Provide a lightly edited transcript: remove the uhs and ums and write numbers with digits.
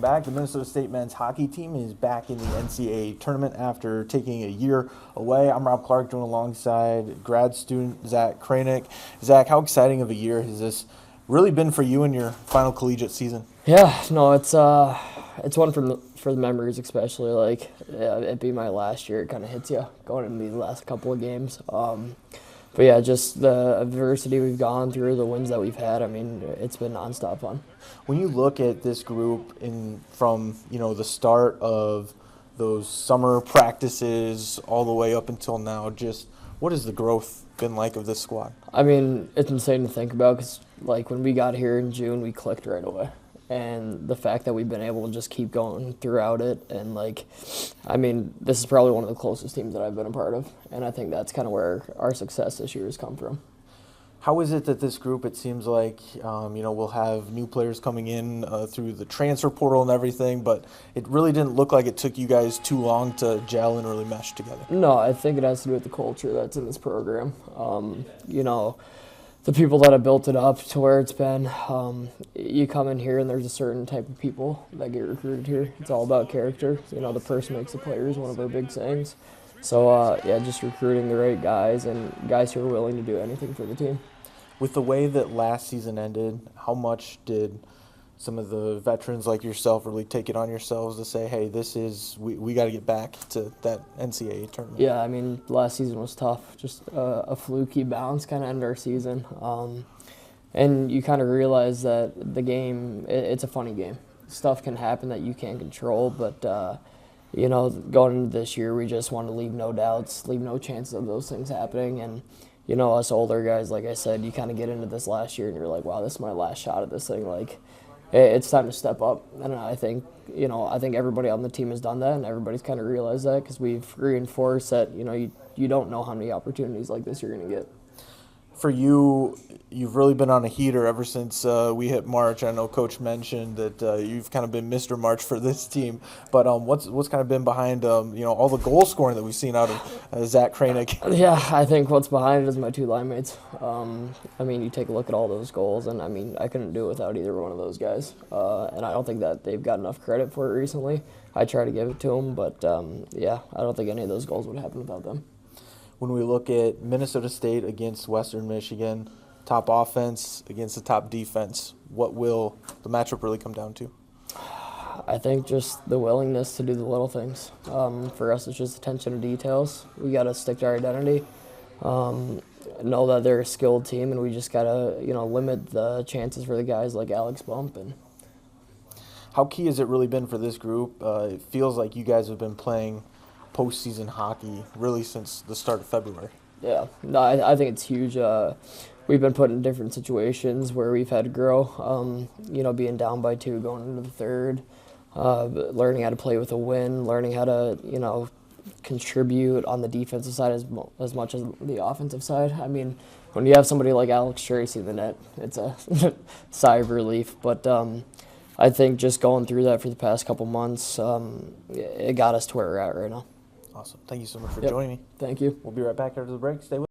Back, the Minnesota State men's hockey team is back in the NCAA tournament after taking a year away. I'm Rob Clark, joined alongside grad student Zach Krajnik. Zach, how exciting of a year has this really been for you in your final collegiate season? Yeah, no, it's one for the memories, especially it being my last year. It kind of hits you going into these last couple of games. But yeah, just the adversity we've gone through, the wins that we've had. I mean, it's been nonstop fun. When you look at this group from the start of those summer practices all the way up until now, just what has the growth been like of this squad? I mean, it's insane to think about because when we got here in June, we clicked right away. And the fact that we've been able to just keep going throughout it, and I mean, this is probably one of the closest teams that I've been a part of, and I think that's kind of where our success this year has come from. How is it that this group, it seems like, we'll have new players coming in through the transfer portal and everything, but it really didn't look like it took you guys too long to gel and really mesh together? No, I think it has to do with the culture that's in this program. The people that have built it up to where it's been, you come in here and there's a certain type of people that get recruited here. It's all about character. The person makes the player is one of our big sayings. So, just recruiting the right guys and guys who are willing to do anything for the team. With the way that last season ended, how much did some of the veterans like yourself really take it on yourselves to say, hey, we got to get back to that NCAA tournament? Yeah, I mean, last season was tough. Just a fluky bounce kind of ended our season. And you kind of realize that the game, it's a funny game. Stuff can happen that you can't control, but, going into this year, we just want to leave no doubts, leave no chances of those things happening. And, us older guys, like I said, you kind of get into this last year and you're like, wow, this is my last shot at this thing. It's time to step up, and I think everybody on the team has done that, and everybody's kind of realized that because we've reinforced that you don't know how many opportunities like this you're going to get. For you, you've really been on a heater ever since we hit March. I know Coach mentioned that you've kind of been Mr. March for this team, but what's kind of been behind all the goal scoring that we've seen out of Zach Krajnik? Yeah, I think what's behind it is my two line mates. I mean, you take a look at all those goals, and I mean, I couldn't do it without either one of those guys, and I don't think that they've got enough credit for it recently. I try to give it to them, but I don't think any of those goals would happen without them. When we look at Minnesota State against Western Michigan, top offense against the top defense, what will the matchup really come down to? I think just the willingness to do the little things. For us, it's just attention to details. We got to stick to our identity, know that they're a skilled team, and we just got to limit the chances for the guys like Alex Bump. And how key has it really been for this group? It feels like you guys have been playing postseason hockey really since the start of February. Yeah, no, I think it's huge. We've been put in different situations where we've had to grow. Being down by 2 going into the third, learning how to play with a win, learning how to contribute on the defensive side as much as the offensive side. I mean, when you have somebody like Alex Tracy in the net, it's a sigh of relief. But I think just going through that for the past couple months, it got us to where we're at right now. Awesome. Thank you so much for joining me. Thank you. We'll be right back after the break. Stay with us.